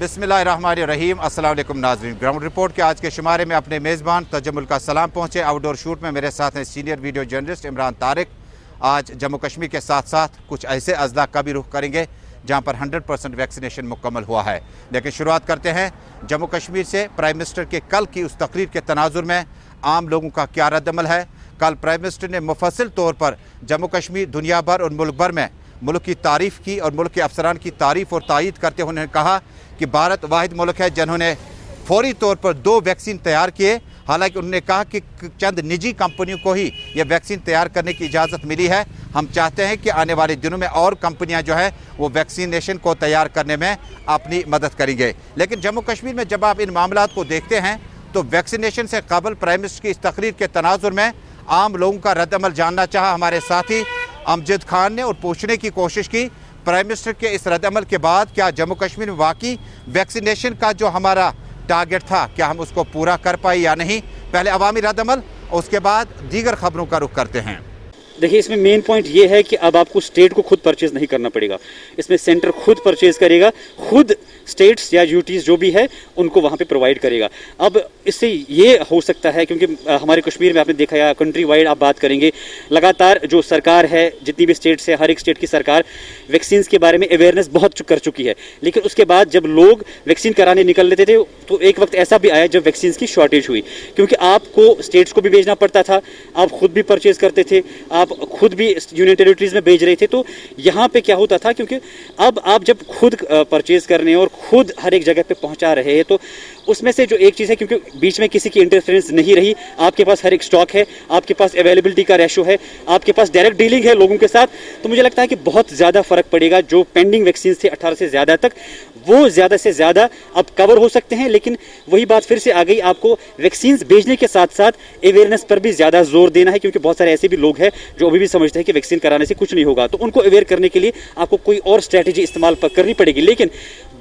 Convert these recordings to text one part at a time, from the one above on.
बिस्मिल्लाहिर्रहमानिर्रहीम। अस्सलाम वालेकुम नाज़रीन, ग्राउंड रिपोर्ट के आज के शुमारे में अपने मेज़बान तजम्मुल का सलाम पहुँचे। आउटडोर शूट में मेरे साथ हैं senior video journalist Imran Tariq. आज जम्मू कश्मीर के साथ साथ कुछ ऐसे अजला का भी रुख करेंगे जहाँ पर 100% वैक्सीनेशन मुकम्मल हुआ है। लेकिन शुरुआत करते हैं जम्मू कश्मीर से। प्राइम मिनिस्टर के कल की उस तकरीर के तनाजुर में आम लोगों का क्या रद्दअमल है। कल प्राइम मिनिस्टर ने मुफस्सिल तौर पर जम्मू कश्मीर, दुनिया भर और मुल्क भर में मुल्क की तारीफ़ की और मुल्क के अफसरान की तारीफ़ और तायीद करते हुए उन्होंने कहा कि भारत वाहिद मुल्क है जिन्होंने फौरी तौर पर 2 वैक्सीन तैयार किए। हालांकि उन्होंने कहा कि चंद निजी कंपनियों को ही यह वैक्सीन तैयार करने की इजाज़त मिली है। हम चाहते हैं कि आने वाले दिनों में और कंपनियां जो है वो वैक्सीनेशन को तैयार करने में अपनी मदद करेंगे। लेकिन जम्मू कश्मीर में जब आप इन मामलात को देखते हैं तो वैक्सीनेशन से कबल प्राइम मिनिस्टर की इस तकरीर के तनाजुर में आम लोगों का रद्दअमल जानना चाहा हमारे साथी अमजद खान ने और पूछने की कोशिश की प्राइम मिनिस्टर के इस रद्दअमल के बाद क्या जम्मू कश्मीर में वाकई वैक्सीनेशन का जो हमारा टारगेट था क्या हम उसको पूरा कर पाए या नहीं। पहले अवामी रद्दअमल, उसके बाद दीगर खबरों का रुख करते हैं। देखिए, इसमें मेन पॉइंट ये है कि अब आपको स्टेट को खुद परचेज नहीं करना पड़ेगा। इसमें सेंटर खुद परचेज करेगा, खुद स्टेट्स या यूटीज जो भी है उनको वहाँ पे प्रोवाइड करेगा। अब इससे ये हो सकता है क्योंकि हमारे कश्मीर में आपने देखा या कंट्री वाइड आप बात करेंगे, लगातार जो सरकार है, जितनी भी स्टेट्स है, हर एक स्टेट की सरकार वैक्सीन के बारे में अवेयरनेस बहुत कर चुकी है। लेकिन उसके बाद जब लोग वैक्सीन कराने निकल लेते थे तो एक वक्त ऐसा भी आया जब वैक्सीन की शॉर्टेज हुई, क्योंकि आपको स्टेट्स को भी भेजना पड़ता था, आप खुद भी परचेज करते थे, आप खुद भी यूनियन टेरिटरीज में भेज रहे थे। तो यहाँ पे क्या होता था, क्योंकि अब आप जब खुद परचेज करने और खुद हर एक जगह पे पहुंचा रहे हैं तो उसमें से जो एक चीज़ है, क्योंकि बीच में किसी की इंटरफेरेंस नहीं रही, आपके पास हर एक स्टॉक है, आपके पास अवेलेबिलिटी का रेशो है, आपके पास डायरेक्ट डीलिंग है लोगों के साथ, तो मुझे लगता है कि बहुत ज़्यादा फर्क पड़ेगा। जो पेंडिंग वैक्सीन थे 18 से ज़्यादा तक, वो ज़्यादा से ज़्यादा अब कवर हो सकते हैं। लेकिन वही बात फिर से आ गई, आपको वैक्सीन भेजने के साथ साथ अवेयरनेस पर भी ज़्यादा जोर देना है, क्योंकि बहुत सारे ऐसे भी लोग हैं जो अभी भी समझते हैं कि वैक्सीन कराने से कुछ नहीं होगा। तो उनको अवेयर करने के लिए आपको कोई और स्ट्रैटेजी इस्तेमाल करनी पड़ेगी। लेकिन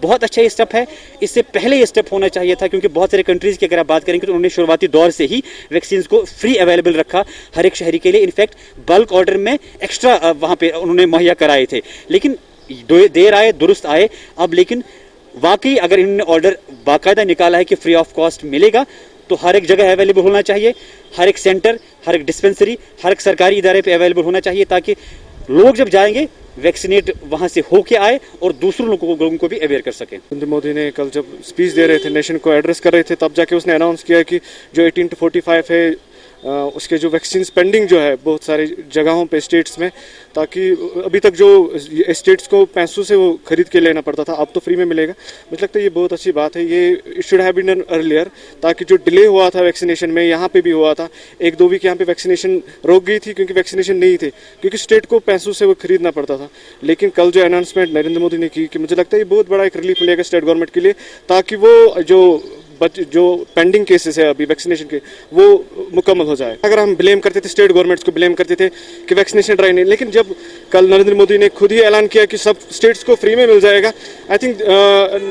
बहुत अच्छा ये स्टेप है, इससे पहले ये स्टेप होना चाहिए था, क्योंकि बहुत सारे कंट्रीज की अगर आप बात करेंगे तो उन्होंने शुरुआती दौर से ही वैक्सीन को फ्री अवेलेबल रखा हर एक शहरी के लिए। इनफैक्ट बल्क ऑर्डर में एक्स्ट्रा वहाँ पे उन्होंने मुहैया कराए थे। लेकिन देर आए दुरुस्त आए अब। लेकिन वाकई अगर इन्होंने ऑर्डर बाकायदा निकाला है कि फ्री ऑफ कॉस्ट मिलेगा तो हर एक जगह अवेलेबल होना चाहिए, हर एक सेंटर, हर एक डिस्पेंसरी, हर एक सरकारी इदारे पे अवेलेबल होना चाहिए, ताकि लोग जब जाएंगे वैक्सीनेट वहां से होके आए और दूसरों लोगों को भी अवेयर कर सकें। नरेंद्र मोदी ने कल जब स्पीच दे रहे थे, नेशन को एड्रेस कर रहे थे, तब जाके उसने अनाउंस किया कि जो 18 to 45 है उसके जो वैक्सीन पेंडिंग जो है बहुत सारी जगहों पे स्टेट्स में, ताकि अभी तक जो स्टेट्स को पैसों से वो खरीद के लेना पड़ता था, अब तो फ्री में मिलेगा। मुझे लगता है ये बहुत अच्छी बात है। ये should have been done earlier, ताकि जो डिले हुआ था वैक्सीनेशन में, यहाँ पे भी हुआ था 1-2 वीक यहाँ पे वैक्सीनेशन रोक गई थी क्योंकि वैक्सीनेशन नहीं थे, क्योंकि स्टेट को पैसों से वो खरीदना पड़ता था। लेकिन कल जो अनाउंसमेंट नरेंद्र मोदी ने की कि मुझे लगता है ये बहुत बड़ा एक रिलीफ मिलेगा स्टेट गवर्नमेंट के लिए, ताकि वो जो पेंडिंग केसेस है अभी वैक्सीनेशन के वो मुकम्मल हो जाए। अगर हम ब्लेम करते थे, स्टेट गवर्नमेंट्स को ब्लेम करते थे कि वैक्सीनेशन ड्राइव नहीं, लेकिन जब कल नरेंद्र मोदी ने खुद ही ऐलान किया कि सब स्टेट्स को फ्री में मिल जाएगा, I think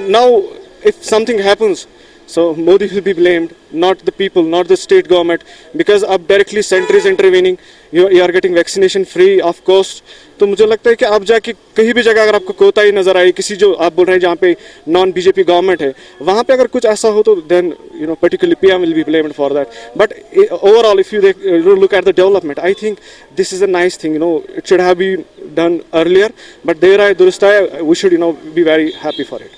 now if something happens so Modi will be blamed, not the people, not the state government, because अब directly center is intervening, you are getting vaccination free of cost। तो मुझे लगता है कि अब जाके कहीं भी जगह अगर आपको कोताही नजर आई, किसी जो आप बोल रहे हैं जहाँ पे नॉन बीजेपी गवर्नमेंट है, वहाँ पे अगर कुछ ऐसा हो तो then particularly PM will be blamed for that। But overall if you look at the development, I think this is a nice thing, it should have been done earlier, but there I durust hai, we should be very happy for it।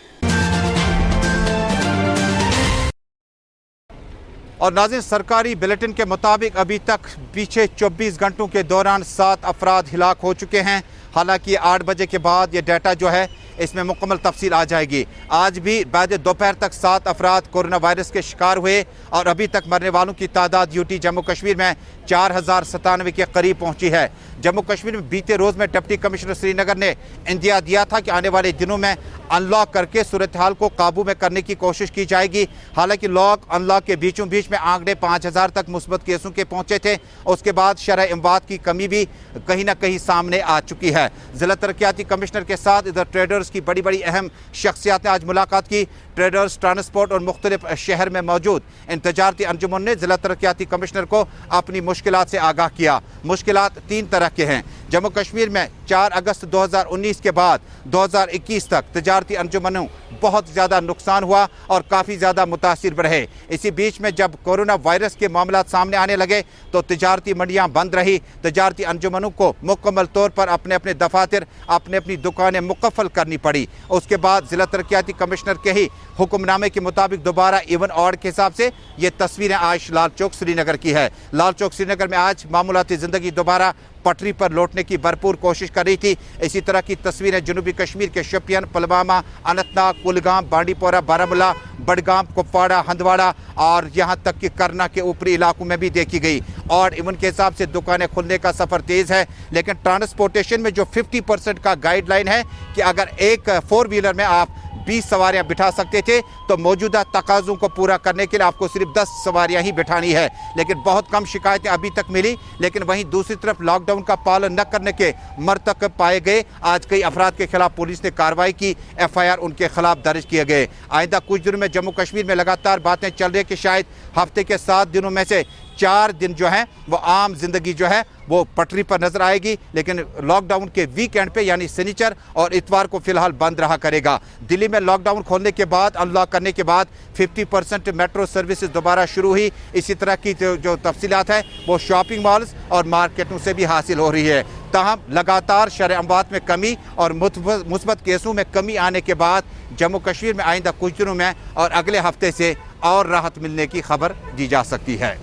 और नाज़रीन, सरकारी bulletin के मुताबिक अभी तक पीछे 24 घंटों के दौरान 7 अफराद हिलाक हो चुके हैं। हालांकि 8 बजे के बाद ये डाटा जो है इसमें मुकम्मल तफसील आ जाएगी। आज भी बाद दोपहर तक 7 अफराद कोरोना वायरस के शिकार हुए और अभी तक मरने वालों की तादाद यूटी जम्मू कश्मीर में 4097 के करीब पहुंची है। जम्मू कश्मीर में बीते रोज़ में डिप्टी कमिश्नर श्रीनगर ने इंदिया दिया था कि आने वाले दिनों में अनलॉक करके सूरत हाल को काबू में करने की कोशिश की जाएगी। हालांकि लॉक अनलॉक के बीचों बीच में आंकड़े 5000 तक मुस्बत केसों के पहुंचे थे। उसके बाद शरह इमदाद की कमी भी कहीं ना कहीं सामने आ चुकी है। जिला तरक्याती कमिश्नर के साथ इधर ट्रेडर्स की बड़ी बड़ी अहम शख्सियात ने आज मुलाकात की। ट्रेडर्स, ट्रांसपोर्ट और मुख्तलिफ शहर में मौजूद इन तजारती अंजुमन ने जिला तरक्याती कमिश्नर को अपनी मुश्किलात से आगाह किया। मुश्किलात 3 तरह के हैं। जम्मू कश्मीर में 4 अगस्त 2019 के बाद 2021 तक तजारती अंजुमनों बहुत ज़्यादा नुकसान हुआ और काफ़ी ज़्यादा मुतासिर रहे। इसी बीच में जब कोरोना वायरस के मामला सामने आने लगे तो तजारती मंडियाँ बंद रही। तजारती अंजुमनों को मुकम्मल तौर पर अपने अपने दफातर, अपने अपनी दुकानें मुकफ़ल करनी पड़ी। उसके बाद ज़िला तरक्याती कमिश्नर के ही हुक्मनामे के मुताबिक दोबारा इवन ऑड के हिसाब से ये तस्वीरें आज लाल चौक श्रीनगर की है। लाल चौक श्रीनगर में आज मामूलाती ज़िंदगी दोबारा पटरी पर लौटने की भरपूर कोशिश कर रही थी। इसी तरह की तस्वीरें जनूबी कश्मीर के शोपियान, पुलवामा, अनंतनाग, कुलगाम, बांडीपोरा, बारामूला, बडगाम, कुपवाड़ा, हंदवाड़ा और यहाँ तक कि करना के ऊपरी इलाकों में भी देखी गई। और इवन के हिसाब से दुकानें खुलने का सफ़र तेज़ है, लेकिन ट्रांसपोर्टेशन में जो 50% का गाइडलाइन है कि अगर एक 4 व्हीलर में आप 20 सवारियां बिठा सकते थे तो मौजूदा तकाज़ों को पूरा करने के लिए आपको सिर्फ 10 सवारियां ही बिठानी है। लेकिन बहुत कम शिकायतें अभी तक मिली। लेकिन वहीं दूसरी तरफ लॉकडाउन का पालन न करने के मरतकब पाए गए। आज कई अफराद के खिलाफ पुलिस ने कार्रवाई की, FIR उनके खिलाफ दर्ज किए गए। आइंदा कुछ दिनों में जम्मू कश्मीर में लगातार बातें चल रही कि शायद हफ्ते के 7 दिनों में से 4 दिन जो हैं वो आम जिंदगी जो है वो पटरी पर नजर आएगी। लेकिन लॉकडाउन के वीकेंड पे यानी शनिचर और इतवार को फिलहाल बंद रहा करेगा। दिल्ली में लॉकडाउन खोलने के बाद, अनलॉक करने के बाद 50% मेट्रो सर्विसेज दोबारा शुरू हुई। इसी तरह की जो तफसीलात है वो शॉपिंग मॉल्स और मार्केटों से भी हासिल हो रही है। ताहम लगातार शरह अमवात में कमी और मुस्बत केसों में कमी आने के बाद जम्मू कश्मीर में आइंदा कुछ दिनों में और अगले हफ्ते से और राहत मिलने की खबर दी जा सकती है।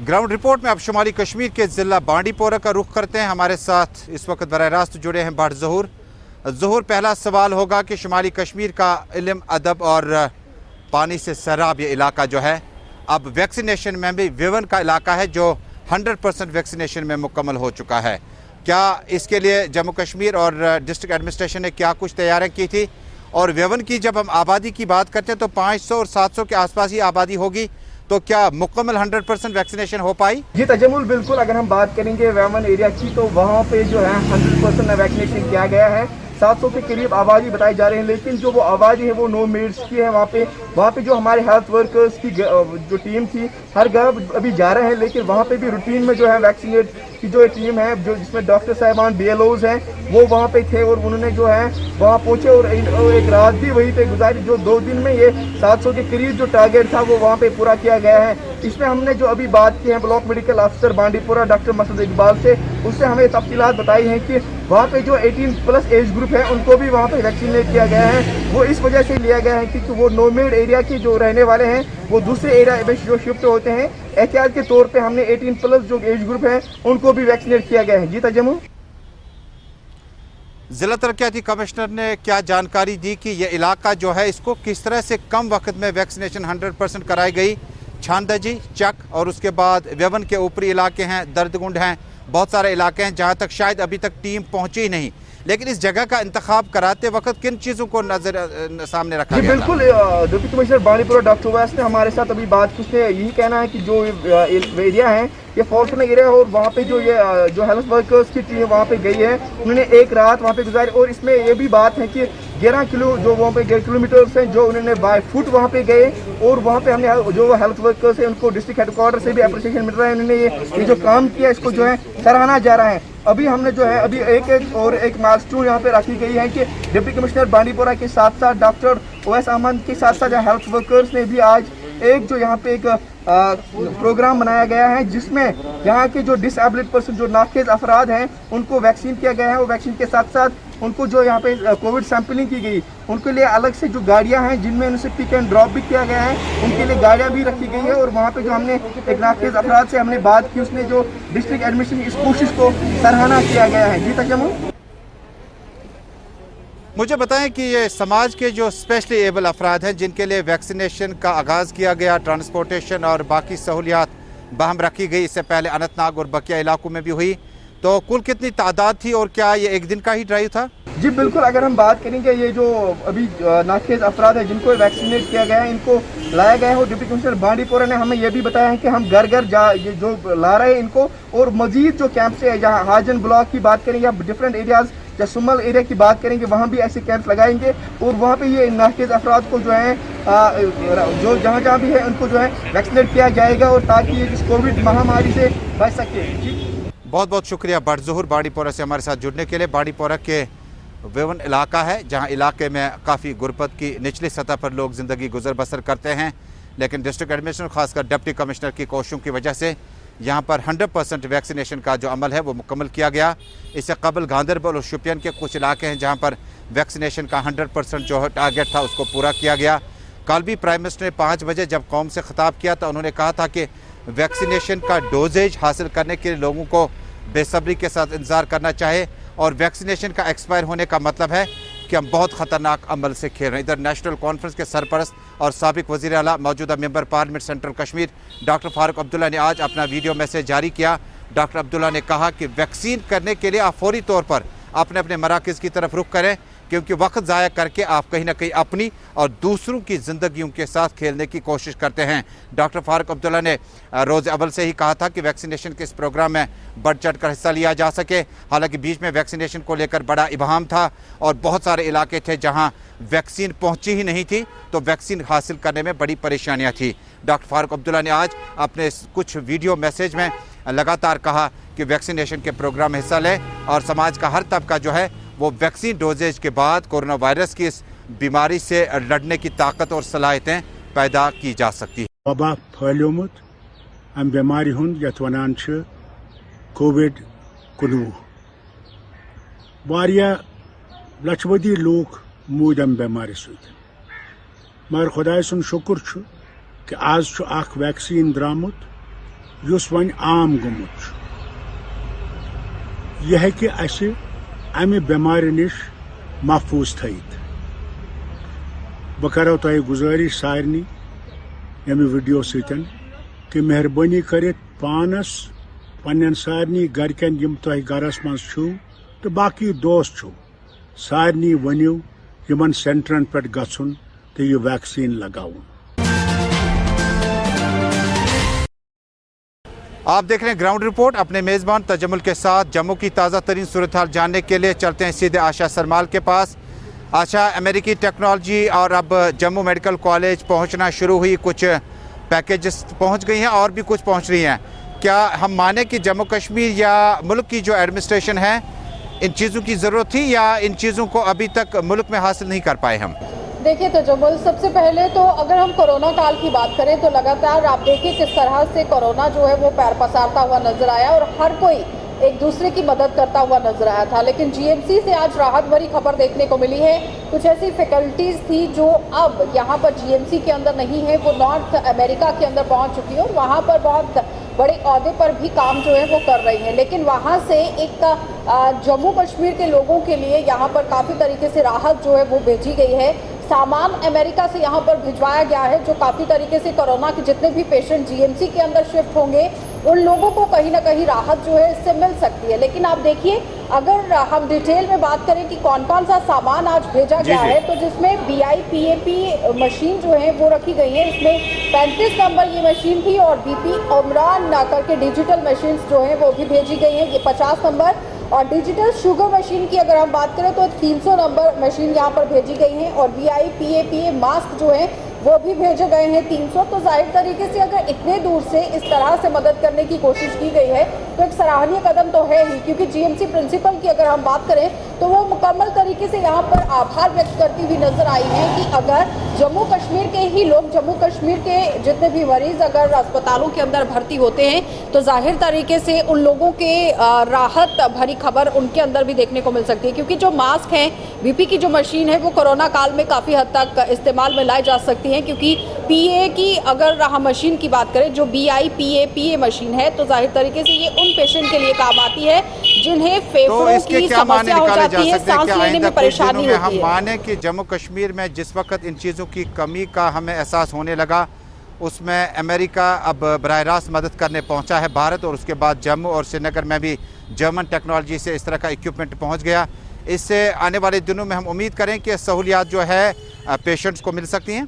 ग्राउंड रिपोर्ट में अब शुमाली कश्मीर के ज़िला बांडीपोरा का रुख करते हैं। हमारे साथ इस वक्त बराह रास्त जुड़े हैं भट्ट ज़हूर। ज़हूर, पहला सवाल होगा कि शुमाली कश्मीर का इल्म, अदब और पानी से सैराब ये इलाका जो है अब वैक्सीनेशन में भी विवन का इलाका है जो 100% वैक्सीनेशन में मुकम्मल हो चुका है। क्या इसके लिए जम्मू कश्मीर और डिस्ट्रिक्ट एडमिनिस्ट्रेशन ने क्या कुछ तैयारियाँ की थी? और विवन की जब हम आबादी की बात करते हैं तो 500 और 700 के आसपास ही आबादी होगी, तो क्या मुकम्मल 100% वैक्सीनेशन हो पाई? जी तजम्मुल, बिल्कुल। अगर हम बात करेंगे वेमन एरिया की तो वहाँ पे जो है 100% वैक्सीनेशन किया गया है। 700 के करीब आबादी बताई जा रही है, लेकिन जो वो आबादी है वो नो मेड्स की है। वहाँ पे जो हमारे हेल्थ वर्कर्स की जो टीम थी हर घर अभी जा रहे हैं, लेकिन वहाँ पे भी रूटीन में जो है वैक्सीनेट की जो टीम है जो जिसमें डॉक्टर साहिबान, BLOs हैं, वो वहाँ पे थे और उन्होंने जो है वहाँ पहुँचे और एक रात भी वहीं पे गुजारी। जो 2 दिन में ये 700 के करीब जो टारगेट था वो वहाँ पे पूरा किया गया है। इसमें हमने जो अभी बात की है block medical officer Bandipora doctor Masood Iqbal से, उससे हमें तफसीलात बताई हैं कि वहाँ पे जो 18+ एज ग्रुप है उनको भी वहाँ पे वैक्सीनेट किया गया है। वो इस वजह से लिया गया है कि वो नोमेड एरिया के जो रहने वाले हैं वो दूसरे एरिया में जो शिफ्ट होते हैं, एहतियात के तौर पे हमने 18+ जो एज ग्रुप है उनको भी वैक्सीनेट किया गया है। जी तजम्मुल, ज़िला तरक्याती कमिश्नर ने क्या जानकारी दी कि यह इलाका जो है इसको किस तरह से कम वक्त में वैक्सीनेशन 100% कराई गई? छानदजी, चक और उसके बाद वेवन के ऊपरी इलाके हैं, दर्दगुंड हैं, बहुत सारे इलाके हैं जहां तक शायद अभी तक टीम पहुंची ही नहीं। लेकिन इस जगह का इंतखाब कराते वक्त किन चीज़ों को नजर सामने रखा गया? बिल्कुल, डिप्टी कमिश्नर बांडीपोरा डॉक्टर वैस ने हमारे साथ अभी बात की। उसने यही कहना है कि जो एरिया है ये फॉल्ट एरिया है और वहाँ पे जो हेल्थ वर्कर्स की टीम वहाँ पे गई है, उन्होंने एक रात वहाँ पे गुजारी। और इसमें ये भी बात है कि 11 किलोमीटर्स हैं जो उन्होंने बाय फुट वहाँ पे गए और वहाँ पे हमने जो हेल्थ वर्कर्स हैं उनको डिस्ट्रिक्ट हेडक्वार्टर से भी अप्रिसिएशन मिल रहा है। उन्होंने ये जो काम किया इसको जो है सराहना जा रहा है। अभी हमने जो है अभी एक माइलस्टोन यहाँ पे रखी गई है कि डिप्टी कमिश्नर बांडीपोरा के साथ साथ डॉक्टर ओवैस अहमद के साथ साथ हेल्थ वर्कर्स ने भी आज एक जो यहाँ पे एक प्रोग्राम बनाया गया है जिसमें यहाँ के जो डिसेबल्ड पर्सन जो नाकेज अफराद हैं उनको वैक्सीन किया गया है। और वैक्सीन के साथ साथ उनको जो यहाँ पे कोविड सैंपलिंग की गई, उनके लिए अलग से जो गाड़ियाँ हैं जिनमें उनसे पिक एंड ड्रॉप भी किया गया है, उनके लिए गाड़ियाँ भी रखी गई है। और वहाँ पे जो हमने एक नाकेज अफराद से हमने बात की, उसने जो डिस्ट्रिक्ट एडमिनिस्ट्रेशन इस कोशिश को सराहना किया गया है। जी तजम्मुल, मुझे बताएं कि ये समाज के जो स्पेशली एबल अफराद हैं जिनके लिए वैक्सीनेशन का आगाज़ किया गया, ट्रांसपोर्टेशन और बाकी सहूलियात बहम रखी गई, इससे पहले अनंतनाग और बकिया इलाकों में भी हुई, तो कुल कितनी तादाद थी और क्या ये एक दिन का ही ड्राइव था? जी बिल्कुल, अगर हम बात करेंगे ये जो अभी नाकेज अफराद है जिनको वैक्सीनेट किया गया है, इनको लाया गया है। और डिप्टी कमिश्नर बांडीपोरा ने हमें ये भी बताया है कि हम घर घर जो ला रहे हैं इनको, और मजीद जो कैंप से जहाँ हाजन ब्लॉक की बात करें या डिफरेंट एरियाज जब सुमल एरिया की बात करेंगे वहाँ भी ऐसे कैंप लगाएंगे और वहाँ पे ये नाकेज अफराद को जो है जो जहाँ भी है उनको जो है वैक्सीनेट किया जाएगा और ताकि ये इस कोविड महामारी से बच सके। बहुत बहुत शुक्रिया बड़जोहर बाड़ीपोरा से हमारे साथ जुड़ने के लिए। बाड़ीपोरा के वेवन इलाका है जहां इलाके में काफ़ी गुर्बत की निचली सतह पर लोग ज़िंदगी गुजर बसर करते हैं, लेकिन डिस्ट्रिक्ट एडमिनिस्ट्रेशन खासकर डिप्टी कमिश्नर की कोशिशों की वजह से यहां पर 100% वैक्सीनेशन का जो अमल है वो मुकम्मल किया गया। इससे कबल गांधरबल और शोपियान के कुछ इलाके हैं जहां पर वैक्सीनेशन का 100% जो टारगेट था उसको पूरा किया गया। कल भी प्राइम मिनिस्टर ने 5 बजे जब कौम से खिताब किया तो उन्होंने कहा था कि वैक्सीनेशन का डोजेज हासिल करने के लिए लोगों को बेसब्री के साथ इंतज़ार करना चाहिए और वैक्सीनेशन का एक्सपायर होने का मतलब है कि हम बहुत ख़तरनाक अमल से खेल रहे हैं। इधर नेशनल कॉन्फ्रेंस के सरपरस्त और साबिक वज़ीर आला मौजूदा member parliament central Kashmir doctor Farooq Abdullah ने आज अपना वीडियो मैसेज जारी किया। डॉक्टर अब्दुल्ला ने कहा कि वैक्सीन करने के लिए आप फौरी तौर पर अपने अपने मराकज़ की तरफ रुख करें, क्योंकि वक्त ज़ाया करके आप कहीं ना कहीं अपनी और दूसरों की ज़िंदगियों के साथ खेलने की कोशिश करते हैं। डॉक्टर फारूक अब्दुल्ला ने रोज़ अव्वल से ही कहा था कि वैक्सीनेशन के इस प्रोग्राम में बढ़ चढ़ कर हिस्सा लिया जा सके। हालांकि बीच में वैक्सीनेशन को लेकर बड़ा इबाहम था और बहुत सारे इलाके थे जहां वैक्सीन पहुंची ही नहीं थी, तो वैक्सीन हासिल करने में बड़ी परेशानियाँ थी। डॉक्टर फारूक अब्दुल्ला ने आज अपने कुछ वीडियो मैसेज में लगातार कहा कि वैक्सीनेशन के प्रोग्राम में हिस्सा लें और समाज का हर तबका जो है वो वैक्सीन डोजेज के बाद कोरोना वायरस की इस बीमारी से लड़ने की ताकत और सलाहियतें पैदा की जा सकती है। वबा फैलियोमुत अम बेमारी हुंद यथ वनान छ कोविड-19 वारिया लक्षवदी लोग मूद अम बेमारी सत, मगर खुदाय सुन शुक्र छ कि आज छ अख वैक्सीन द्रामुत युस वन आम गोमुत। यह है कि असे अमि बेमारी निश महफूज थयित। बह करो तह गुजारिश सारनी यमि वीडियो सतन कि मेहरबानी करित पानस पन्न सारनी गरकन यम तह गरस मज छु तो बाकी दोस्त छु सारनी वनियो यमन सेंटरन पे गछुन तो यह वैक्सीन लगाउन। आप देख रहे हैं ग्राउंड रिपोर्ट अपने मेज़बान तजम्मुल के साथ। जम्मू की ताज़ा तरीन सूरत हाल जानने के लिए चलते हैं सीधे आशा सरमाल के पास। आशा, अमेरिकी टेक्नोलॉजी और अब जम्मू मेडिकल कॉलेज पहुंचना शुरू हुई, कुछ पैकेजेस पहुंच गई हैं और भी कुछ पहुंच रही हैं। क्या हम माने कि जम्मू कश्मीर या मुल्क की जो एडमिनिस्ट्रेशन है इन चीज़ों की ज़रूरत थी या इन चीज़ों को अभी तक मुल्क में हासिल नहीं कर पाए हम? देखिए तजम्मुल, सबसे पहले तो अगर हम कोरोना काल की बात करें तो लगातार आप देखिए किस तरह से कोरोना जो है वो पैर पसारता हुआ नजर आया और हर कोई एक दूसरे की मदद करता हुआ नजर आया था। लेकिन जीएमसी से आज राहत भरी खबर देखने को मिली है। कुछ ऐसी फैकल्टीज थी जो अब यहाँ पर जीएमसी के अंदर नहीं है, वो नॉर्थ अमेरिका के अंदर पहुंच चुकी है और वहाँ पर बहुत बड़े ओहदे पर भी काम जो है वो कर रही है। लेकिन वहाँ से एक जम्मू कश्मीर के लोगों के लिए यहाँ पर काफ़ी तरीके से राहत जो है वो भेजी गई है। सामान अमेरिका से यहाँ पर भिजवाया गया है जो काफ़ी तरीके से कोरोना के जितने भी पेशेंट जीएमसी के अंदर शिफ्ट होंगे उन लोगों को कहीं ना कहीं राहत जो है इससे मिल सकती है। लेकिन आप देखिए, अगर हम डिटेल में बात करें कि कौन कौन सा सामान आज भेजा गया है, तो जिसमें BIPAP मशीन जो है वो रखी गई है। इसमें 35 नंबर ये मशीन थी और BP उमरान करके डिजिटल मशीन जो है वो भी भेजी गई है, ये 50 नंबर। और डिजिटल शुगर मशीन की अगर हम बात करें तो 300 नंबर मशीन यहाँ पर भेजी गई है और BIPAP मास्क जो है वो भी भेजे गए हैं 300। तो जाहिर तरीके से अगर इतने दूर से इस तरह से मदद करने की कोशिश की गई है तो एक सराहनीय कदम तो है ही, क्योंकि जीएमसी प्रिंसिपल की अगर हम बात करें तो वो मुकम्मल तरीके से यहाँ पर आभार व्यक्त करती हुई नजर आई है कि अगर जम्मू कश्मीर के ही लोग, जम्मू कश्मीर के जितने भी मरीज अगर अस्पतालों के अंदर भर्ती होते हैं तो जाहिर तरीके से उन लोगों के राहत भरी खबर उनके अंदर भी देखने को मिल सकती है। क्योंकि जो मास्क है, BP की जो मशीन है वो कोरोना काल में काफ़ी हद तक इस्तेमाल में लाई जा सकती है, क्योंकि PA की अगर हम मशीन की बात करें जो BIPAP मशीन है तो जाहिर तरीके से ये उन पेशेंट के लिए काम आती है जिन्हें फेफड़ों की समस्या हो जाती है, सांस लेने में परेशानी होती है। हम माने कि जम्मू कश्मीर में जिस वक्त इन चीज़ों की कमी का हमें एहसास होने लगा उसमें अमेरिका अब बराह रास्त मदद करने पहुंचा है भारत, और उसके बाद जम्मू और श्रीनगर में भी जर्मन टेक्नोलॉजी से इस तरह का इक्विपमेंट पहुंच गया। इससे आने वाले दिनों में हम उम्मीद करें कि सहूलियात जो है पेशेंट्स को मिल सकती हैं।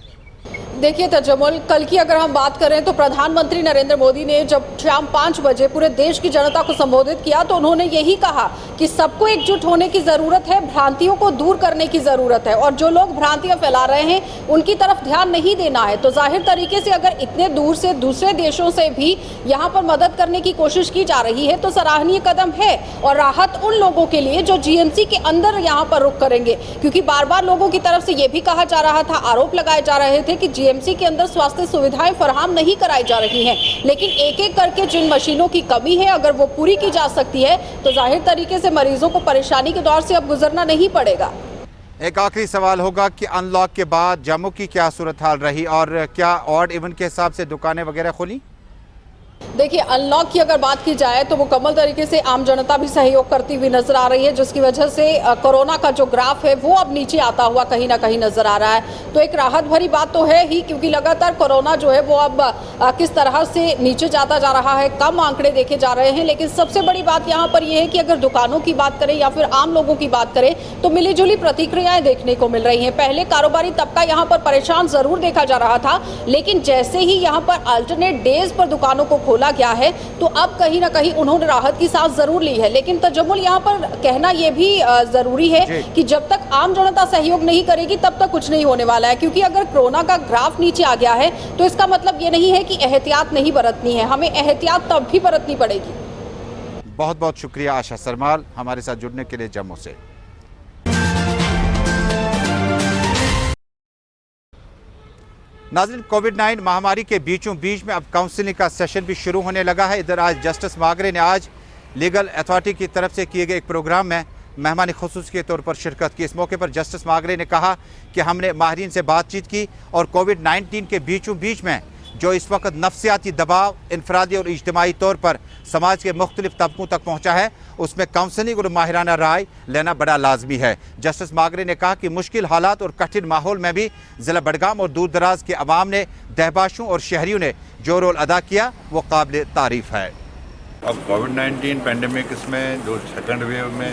देखिए तजम्मुल, कल की अगर हम बात करें तो प्रधानमंत्री नरेंद्र मोदी ने जब शाम 5 बजे पूरे देश की जनता को संबोधित किया तो उन्होंने यही कहा कि सबको एकजुट होने की जरूरत है, भ्रांतियों को दूर करने की जरूरत है और जो लोग भ्रांतियां फैला रहे हैं उनकी तरफ ध्यान नहीं देना है। तो जाहिर तरीके से अगर इतने दूर से दूसरे देशों से भी यहाँ पर मदद करने की कोशिश की जा रही है तो सराहनीय कदम है और राहत उन लोगों के लिए जो जीएमसी के अंदर यहाँ पर रुक करेंगे, क्योंकि बार बार लोगों की तरफ से ये भी कहा जा रहा था, आरोप लगाए जा रहे थे कि जीएमसी के अंदर स्वास्थ्य सुविधाएं फराहम नहीं कराई जा रही हैं। लेकिन एक एक करके जिन मशीनों की कमी है अगर वो पूरी की जा सकती है तो जाहिर तरीके से मरीजों को परेशानी के दौर से अब गुजरना नहीं पड़ेगा। एक आखिरी सवाल होगा कि अनलॉक के बाद जम्मू की क्या सूरत हाल रही और क्या ऑड इवन के हिसाब से दुकानें वगैरह खुली? देखिए, अनलॉक की अगर बात की जाए तो मुकम्मल तरीके से आम जनता भी सहयोग करती हुई नजर आ रही है, जिसकी वजह से कोरोना का जो ग्राफ है वो अब नीचे आता हुआ कहीं ना कहीं नजर आ रहा है। तो एक राहत भरी बात तो है ही, क्योंकि लगातार कोरोना जो है वो अब किस तरह से नीचे जाता जा रहा है, कम आंकड़े देखे जा रहे हैं। लेकिन सबसे बड़ी बात यहाँ पर यह है कि अगर दुकानों की बात करें या फिर आम लोगों की बात करें तो मिलीजुली प्रतिक्रियाएं देखने को मिल रही हैं। पहले कारोबारी तबका यहाँ पर परेशान जरूर देखा जा रहा था, लेकिन जैसे ही यहाँ पर अल्टरनेट डेज पर दुकानों को खोला गया है तो अब कहीं ना कहीं उन्होंने राहत की सांस जरूर ली है। लेकिन तजम्मुल, यहाँ पर कहना यह भी जरूरी है कि जब तक आम जनता सहयोग नहीं करेगी तब तक कुछ नहीं होने वाला है, क्योंकि अगर कोरोना का ग्राफ नीचे आ गया है तो इसका मतलब ये नहीं है कि एहतियात नहीं बरतनी है, हमें एहतियात तब भी बरतनी पड़ेगी। बहुत बहुत शुक्रिया आशा सरमाल हमारे साथ जुड़ने के लिए जम्मू से। नाज़रीन, कोविड-19 महामारी के बीचों बीच में अब काउंसलिंग का सेशन भी शुरू होने लगा है। इधर आज जस्टिस मागरे ने आज लीगल अथॉरिटी की तरफ से किए गए एक प्रोग्राम में मेहमान खुसूस के तौर पर शिरकत की। इस मौके पर जस्टिस मागरे ने कहा कि हमने माहिरीन से बातचीत की और कोविड-19 के बीचों बीच में जो इस वक्त नफ्सियाती दबाव इनफरादी और इज्तिमाई तौर पर समाज के मुख्तलिफ तबकों तक पहुँचा है, उसमें काउंसलिंग और माहिराना राय लेना बड़ा लाजमी है। जस्टिस मागरे ने कहा कि मुश्किल हालात और कठिन माहौल में भी ज़िला बडगाम और दूर दराज के अवाम ने, दहबाशों और शहरियों ने जो रोल अदा किया वो काबिल तारीफ है। अब कोविड-19 पेंडेमिक इसमें जो सेकंड वेव में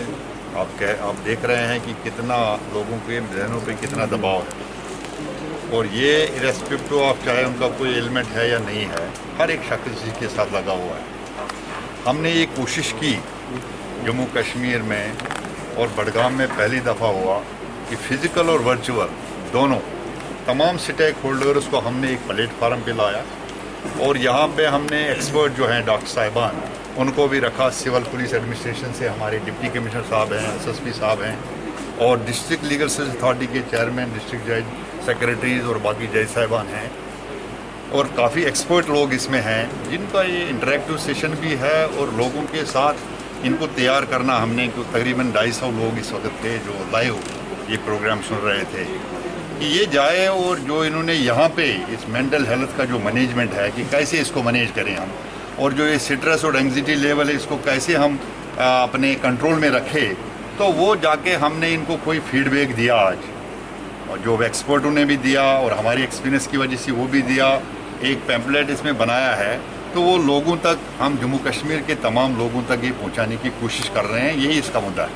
आप देख रहे हैं कि कितना लोगों के जहनों पे कितना दबाव है, और ये इरेस्पेक्टिव ऑफ चाहे उनका कोई एलिमेंट है या नहीं है, हर एक शख्स इसके साथ लगा हुआ है। हमने ये कोशिश की जम्मू कश्मीर में और बडगाम में पहली दफ़ा हुआ कि फ़िज़िकल और वर्चुअल दोनों तमाम स्टेक होल्डर्स को हमने एक प्लेटफार्म पे लाया और यहाँ पे हमने एक्सपर्ट जो हैं डॉक्टर साहिबान उनको भी रखा। सिविल पुलिस एडमिनिस्ट्रेशन से हमारे डिप्टी कमिश्नर साहब हैं, SSP साहब हैं और डिस्ट्रिक्ट लीगल सर्विस अथॉरिटी के चेयरमैन, डिस्ट्रिक्ट जज, सेक्रेटरीज और बाकी जज साहिबान हैं और काफ़ी एक्सपर्ट लोग इसमें हैं जिनका ये इंटरेक्टिव सेशन भी है और लोगों के साथ इनको तैयार करना हमने तकरीबन 250 लोग इस वक्त थे जो लाइव ये प्रोग्राम सुन रहे थे कि ये जाए और जो इन्होंने यहाँ पे इस मेंटल हेल्थ का जो मैनेजमेंट है कि कैसे इसको मैनेज करें हम, और जो ये स्ट्रेस और एंग्जाइटी लेवल है इसको कैसे हम अपने कंट्रोल में रखें, तो वो जाके हमने इनको कोई फीडबैक दिया आज और जो एक्सपर्टों ने भी दिया और हमारी एक्सपीरियंस की वजह से वो भी दिया। एक पैम्पलेट इसमें बनाया है तो वो लोगों तक, हम जम्मू कश्मीर के तमाम लोगों तक ये पहुंचाने की कोशिश कर रहे हैं, यही इसका मुद्दा है।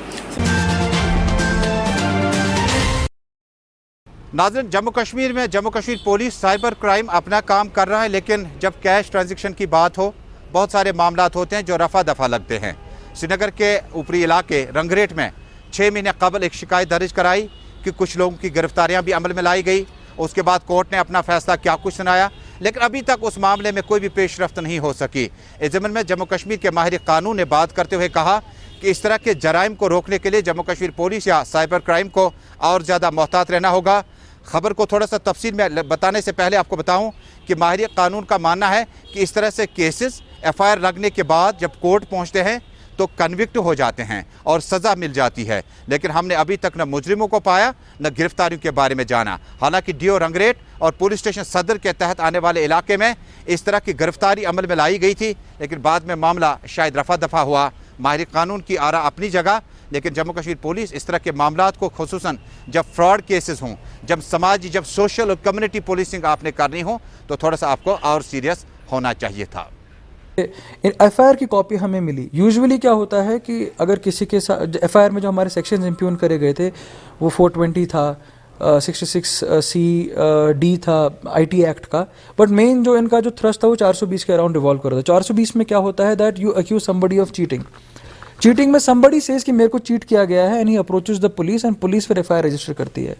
नाज़रीन, जम्मू कश्मीर में Jammu Kashmir police cyber crime अपना काम कर रहा है, लेकिन जब कैश ट्रांजैक्शन की बात हो बहुत सारे मामलात होते हैं जो रफा दफा लगते हैं। श्रीनगर के ऊपरी इलाके रंगरेट में 6 महीने कबल एक शिकायत दर्ज कराई कि कुछ लोगों की गिरफ्तारियां भी अमल में लाई गई। उसके बाद कोर्ट ने अपना फैसला क्या कुछ सुनाया, लेकिन अभी तक उस मामले में कोई भी पेशरफ्त नहीं हो सकी। इस ज़मीन में जम्मू कश्मीर के माहिर कानून ने बात करते हुए कहा कि इस तरह के जराइम को रोकने के लिए जम्मू कश्मीर पुलिस या साइबर क्राइम को और ज़्यादा मोहतात रहना होगा। खबर को थोड़ा सा तफसील में बताने से पहले आपको बताऊं कि माहिर कानून का मानना है कि इस तरह से केसेस FIR लगने के बाद जब कोर्ट पहुंचते हैं तो कन्विक्ट हो जाते हैं और सज़ा मिल जाती है, लेकिन हमने अभी तक न मुजरिमों को पाया न गिरफ्तारियों के बारे में जाना। हालांकि DO रंगरेट और पुलिस स्टेशन सदर के तहत आने वाले इलाके में इस तरह की गिरफ्तारी अमल में लाई गई थी, लेकिन बाद में मामला शायद रफा दफा हुआ। माहिर कानून की आरा अपनी जगह, लेकिन जम्मू कश्मीर पुलिस इस तरह के मामलात को खुसूसन जब फ्रॉड केसेस हों, जब सोशल और कम्युनिटी पुलिसिंग आपने करनी हो तो थोड़ा सा आपको और सीरियस होना चाहिए था। FIR की कॉपी हमें मिली। यूजुअली क्या होता है कि अगर किसी के साथ FIR में जो हमारे सेक्शंस इम्प्यून करे गए थे वो 420 था, 66C D था IT एक्ट का, बट मेन जो इनका जो थ्रस्ट था वो 420 के अराउंड रिवॉल्व कर रहा था। 420 में क्या होता है that you accuse somebody of cheating. Cheating में समबडी सेज कि मेरे को चीट किया गया है and he approaches the police and police फिर FIR रजिस्टर करती है।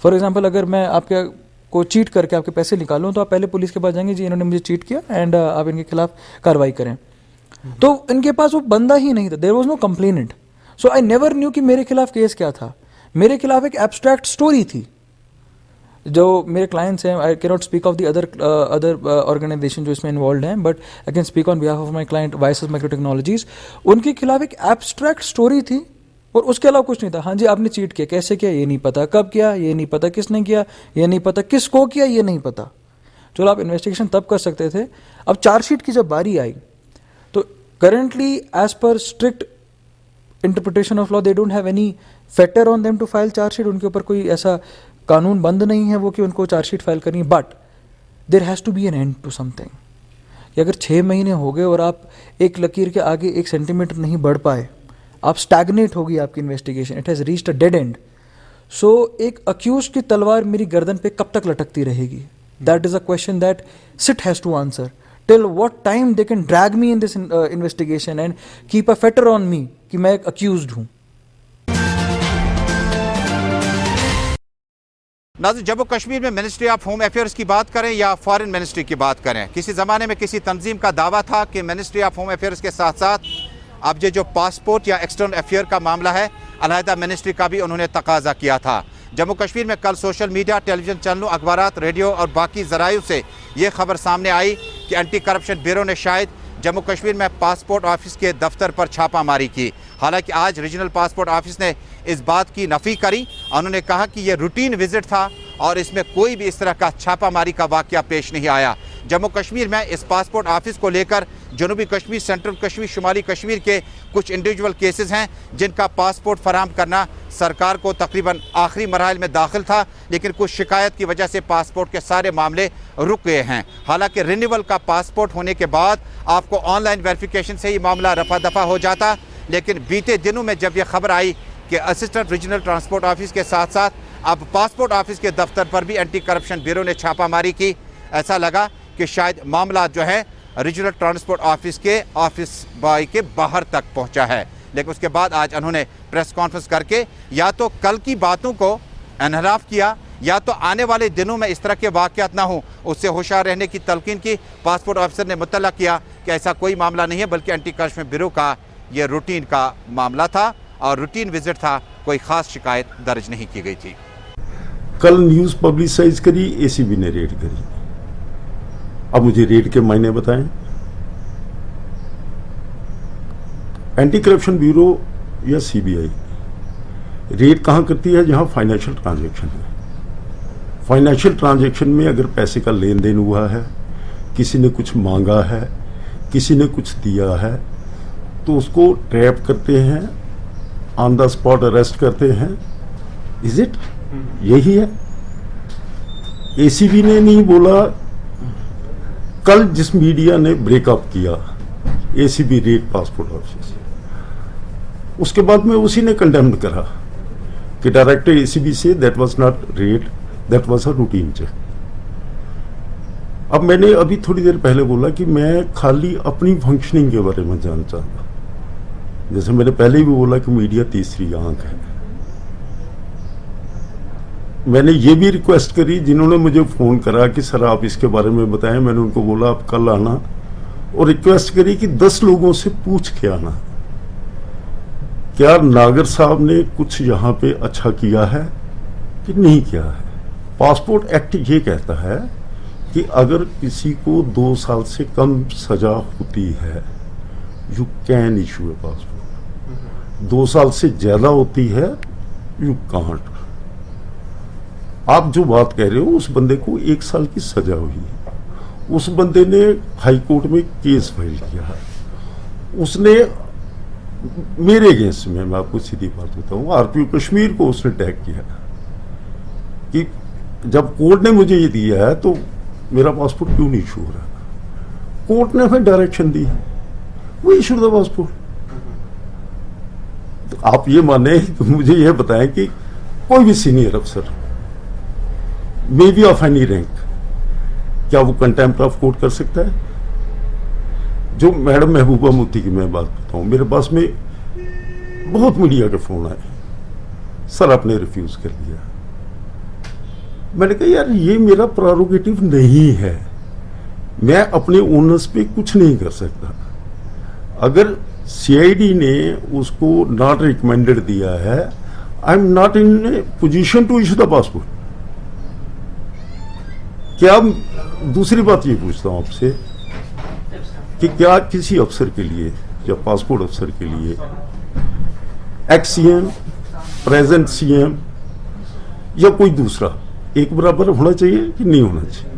फॉर एग्जाम्पल अगर मैं आपके को चीट करके आपके पैसे निकालूं तो आप पहले पुलिस के पास जाएंगे, जी इन्होंने मुझे चीट किया एंड आप इनके खिलाफ कार्रवाई करें। तो इनके पास वो बंदा ही नहीं था, there was no complainant, so I never knew कि मेरे खिलाफ केस क्या था। मेरे खिलाफ एक एब्स्ट्रैक्ट स्टोरी थी। जो मेरे क्लाइंट्स हैं, I can not speak of the other organisation जो इसमें इन्वॉल्व हैं, but I can speak on behalf of my client Vices Micro Technologies. उनके खिलाफ एक एब्स्ट्रैक्ट स्टोरी थी और उसके अलावा कुछ नहीं था। हाँ जी आपने चीट किया, कैसे किया ये नहीं पता, कब किया ये नहीं पता, किसने किया ये नहीं पता, किसको किया ये नहीं पता। चलो आप इन्वेस्टिगेशन तब कर सकते थे। अब चार्जशीट की जब बारी आई तो currently as per strict interpretation of law they don't have any fetter on them to file chargesheet. उनके ऊपर कोई ऐसा कानून बंद नहीं है वो कि उनको चार्जशीट फाइल करनी है, but there has to be an end to something. कि अगर 6 महीने हो गए और आप एक लकीर के आगे 1 सेंटीमीटर नहीं बढ़ पाए, आप स्टैग्नेट होगी आपकी investigation, it has reached a dead end. So एक अक्यूज की तलवार मेरी गर्दन पे कब तक लटकती रहेगी? That is a question that SIT has to answer. Till what time they can drag me in this investigation and keep a fetter on me कि मैं एक अक्यूज्ड हूं। नाज़रीन, जम्मू कश्मीर में मिनिस्ट्री ऑफ होम अफेयर्स की बात करें या फॉरेन मिनिस्ट्री की बात करें, किसी ज़माने में किसी तंजीम का दावा था कि मिनिस्ट्री ऑफ होम अफेयर्स के साथ साथ अब ये जो पासपोर्ट या एक्सटर्नल अफेयर का मामला है, अलहदा मिनिस्ट्री का भी उन्होंने तकाजा किया था। जम्मू कश्मीर में कल सोशल मीडिया, टेलीविज़न चैनलों, अखबारात, रेडियो और बाकी ज़राइयों से ये खबर सामने आई कि एंटी करप्शन ब्यूरो ने शायद जम्मू कश्मीर में पासपोर्ट ऑफिस के दफ्तर पर छापामारी की। हालांकि आज रीजनल पासपोर्ट ऑफिस ने इस बात की नफ़ी करी। उन्होंने कहा कि यह रूटीन विजिट था और इसमें कोई भी इस तरह का छापामारी का वाक़या पेश नहीं आया। जम्मू कश्मीर में इस पासपोर्ट ऑफिस को लेकर जनूबी कश्मीर, सेंट्रल कश्मीर, शुमाली कश्मीर के कुछ इंडिविजुअल केसेस हैं जिनका पासपोर्ट फराहम करना सरकार को तकरीबन आखिरी मरहल में दाखिल था, लेकिन कुछ शिकायत की वजह से पासपोर्ट के सारे मामले रुक गए हैं। हालांकि रिन्यूअल का पासपोर्ट होने के बाद आपको ऑनलाइन वेरिफिकेशन से ही मामला रफा दफा हो जाता, लेकिन बीते दिनों में जब यह खबर आई कि असिस्टेंट रीजनल ट्रांसपोर्ट ऑफिस के साथ साथ अब पासपोर्ट ऑफिस के दफ्तर पर भी एंटी करप्शन ब्यूरो ने छापामारी की, ऐसा लगा कि शायद मामला जो है रीजनल ट्रांसपोर्ट ऑफिस के ऑफिस बॉय के बाहर तक पहुंचा है। लेकिन उसके बाद आज उन्होंने प्रेस कॉन्फ्रेंस करके या तो कल की बातों को इनहराफ किया या तो आने वाले दिनों में इस तरह के वाक़यात ना हो, उससे होशियार रहने की तलकीन की। पासपोर्ट ऑफिसर ने मुतल्ला किया कि ऐसा कोई मामला नहीं है, बल्कि एंटी करप्शन ब्यूरो का ये रूटीन का मामला था और रूटीन विजिट था, कोई ख़ास शिकायत दर्ज नहीं की गई थी। कल न्यूज़ पब्लिसाइज करी, ACB ने रेड करी। अब मुझे रेड के मायने बताएं। एंटी करप्शन ब्यूरो या CBI रेड कहां करती है? जहां फाइनेंशियल ट्रांजैक्शन है। फाइनेंशियल ट्रांजैक्शन में अगर पैसे का लेन देन हुआ है, किसी ने कुछ मांगा है, किसी ने कुछ दिया है, तो उसको ट्रैप करते हैं, ऑन द स्पॉट अरेस्ट करते हैं। Is it? यही है। ACB ने नहीं बोला। कल जिस मीडिया ने ब्रेकअप किया ACB रेड पासपोर्ट ऑफिस, उसके बाद में उसी ने कंडेम्ड करा कि डायरेक्टर ACB से that was not raid, that was a routine check. अब मैंने अभी थोड़ी देर पहले बोला कि मैं खाली अपनी फंक्शनिंग के बारे में जानना चाहता। जैसे मैंने पहले भी बोला कि मीडिया तीसरी आंख है। मैंने ये भी रिक्वेस्ट करी, जिन्होंने मुझे फोन करा कि सर आप इसके बारे में बताएं, मैंने उनको बोला आप कल आना, और रिक्वेस्ट करी कि 10 लोगों से पूछ के आना, क्या नागर साहब ने कुछ यहां पे अच्छा किया है कि नहीं किया है। पासपोर्ट एक्ट ये कहता है कि अगर किसी को 2 साल से कम सजा होती है, you can issue A passport. 2 साल से ज्यादा होती है, यू कांट। आप जो बात कह रहे हो, उस बंदे को 1 साल की सजा हुई, उस बंदे ने हाई कोर्ट में केस फाइल किया है, उसने मेरे अगेंस्ट में, मैं आपको सीधी बात बताऊं, RPO कश्मीर को उसने टैग किया कि जब कोर्ट ने मुझे ये दिया है तो मेरा पासपोर्ट क्यों नहीं इशू हो रहा। कोर्ट ने फिर डायरेक्शन दी, वो इशू द पासपोर्ट। तो आप ये माने, मुझे ये बताएं कि कोई भी सीनियर अफसर may be of any rank, क्या वो कंटेम्प्ट ऑफ कोर्ट कर सकता है? जो मैडम महबूबा मुफ्ती की मैं बात बताऊं, मेरे पास में बहुत मीडिया के फोन आए, सर आपने रिफ्यूज कर दिया। मैंने कहा यार ये मेरा प्रेरोगेटिव नहीं है, मैं अपने ओनर्स पे कुछ नहीं कर सकता। अगर सीआईडी ने उसको नॉट रिकमेंडेड दिया है, I am not in position to issue the passport. क्या दूसरी बात ये पूछता हूं आपसे कि क्या किसी अफसर के लिए या पासपोर्ट अफसर के लिए एक्स सीएम, प्रेजेंट सीएम या कोई दूसरा एक बराबर होना चाहिए कि नहीं होना चाहिए?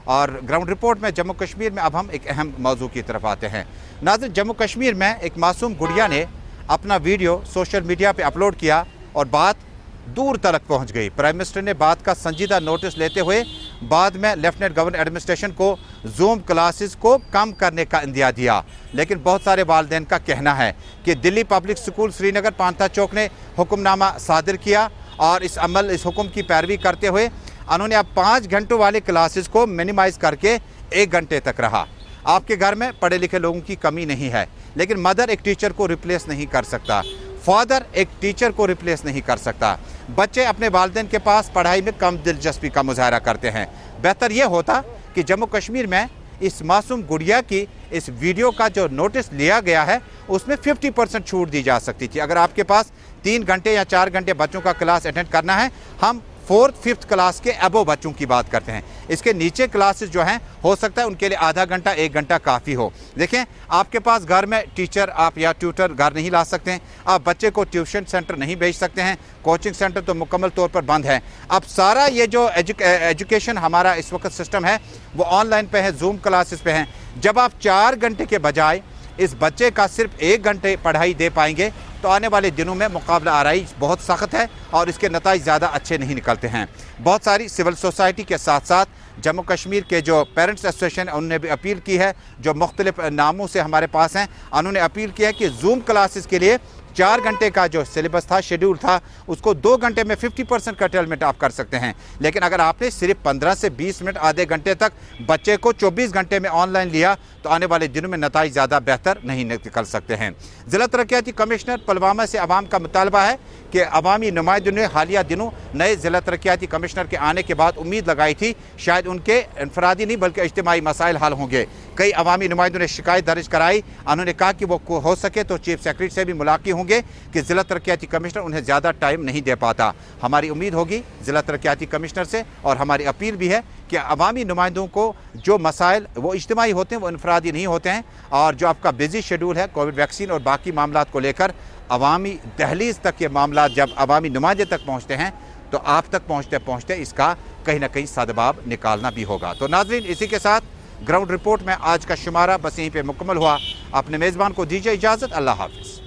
और ग्राउंड रिपोर्ट में जम्मू कश्मीर में अब हम एक अहम मौजू की तरफ आते हैं। नाज़रीन, जम्मू कश्मीर में एक मासूम गुड़िया ने अपना वीडियो सोशल मीडिया पे अपलोड किया और बात दूर तक पहुंच गई। प्राइम मिनिस्टर ने बात का संजीदा नोटिस लेते हुए बाद में लेफ्टिनेंट गवर्नर एडमिनिस्ट्रेशन को जूम क्लासेस को कम करने का इंदिया दिया। लेकिन बहुत सारे वालिदैन का कहना है कि दिल्ली पब्लिक स्कूल श्रीनगर पांथा चौक ने हुक्मनामा सादिर किया और इस हुक्म की पैरवी करते हुए उन्होंने अब 5 घंटों वाले क्लासेस को मिनिमाइज करके 1 घंटे तक रहा। आपके घर में पढ़े लिखे लोगों की कमी नहीं है, लेकिन मदर एक टीचर को रिप्लेस नहीं कर सकता, फादर एक टीचर को रिप्लेस नहीं कर सकता। बच्चे अपने वालिदैन के पास पढ़ाई में कम दिलचस्पी का मुजाहरा करते हैं। बेहतर यह होता कि जम्मू कश्मीर में इस मासूम गुड़िया की इस वीडियो का जो नोटिस लिया गया है उसमें 50% छूट दी जा सकती थी। अगर आपके पास 3 घंटे या 4 घंटे बच्चों का क्लास अटेंड करना है, हम 4th 5th क्लास के अबो बच्चों की बात करते हैं, इसके नीचे क्लासेस जो हैं हो सकता है उनके लिए आधा घंटा 1 घंटा काफ़ी हो। देखें, आपके पास घर में टीचर आप या ट्यूटर घर नहीं ला सकते हैं, आप बच्चे को ट्यूशन सेंटर नहीं भेज सकते हैं, कोचिंग सेंटर तो मुकम्मल तौर पर बंद है। अब सारा ये जो एजुकेशन हमारा इस वक्त सिस्टम है वो ऑनलाइन पे है, जूम क्लासेस पे हैं। जब आप 4 घंटे के बजाय इस बच्चे का सिर्फ 1 घंटे पढ़ाई दे पाएंगे तो आने वाले दिनों में मुकाबला आराई बहुत सख्त है और इसके नतीजे ज़्यादा अच्छे नहीं निकलते हैं। बहुत सारी सिविल सोसाइटी के साथ साथ जम्मू कश्मीर के जो पेरेंट्स एसोसिएशन उन्होंने भी अपील की है, जो मुख्तलिफ नामों से हमारे पास हैं, उन्होंने अपील की है कि जूम क्लासेस के लिए 4 घंटे का जो सिलेबस था, शेड्यूल था, उसको 2 घंटे में 50% कटलमेंट आप कर सकते हैं। लेकिन अगर आपने सिर्फ 15 से 20 मिनट आधे घंटे तक बच्चे को 24 घंटे में ऑनलाइन लिया तो आने वाले दिनों में नतीजे ज़्यादा बेहतर नहीं निकल सकते हैं। ज़िला तरक्याती कमिश्नर पुलवामा से अवाम का मुतालबा है कि अवामी नुमाइंदों ने हालिया दिनों नए ज़िला तरक्याती कमिश्नर के आने के बाद उम्मीद लगाई थी शायद उनके इनफरादी नहीं बल्कि इज्तिमाई मसाइल हल होंगे। कई अवामी नुमाइंदों ने शिकायत दर्ज कराई, उन्होंने कहा कि वो हो सके तो चीफ सेक्रेटरी से भी मुलाकात होंगे कि ज़िला तरक्याती कमिश्नर उन्हें ज़्यादा टाइम नहीं दे पाता। हमारी उम्मीद होगी ज़िला तरक्याती कमिश्नर से और हमारी अपील भी है कि अवामी नुमाइंदों को जो मसाइल वो इज्तिमाई होते हैं वो इनफरादी नहीं होते हैं, और जो आपका बिजी शेड्यूल है कोविड वैक्सीन और बाकी मामला को लेकर अवामी दहलीज तक ये मामला जब अवामी नुमाइंदे तक पहुँचते हैं तो आप तक पहुँचते पहुँचते इसका कहीं ना कहीं सदबाब निकालना भी होगा। तो नाज़रीन, इसी के साथ ग्राउंड रिपोर्ट में आज का शुमारा बस यहीं पे मुकम्मल हुआ। अपने मेज़बान को दीजिए इजाज़त। अल्लाह हाफ़िज़।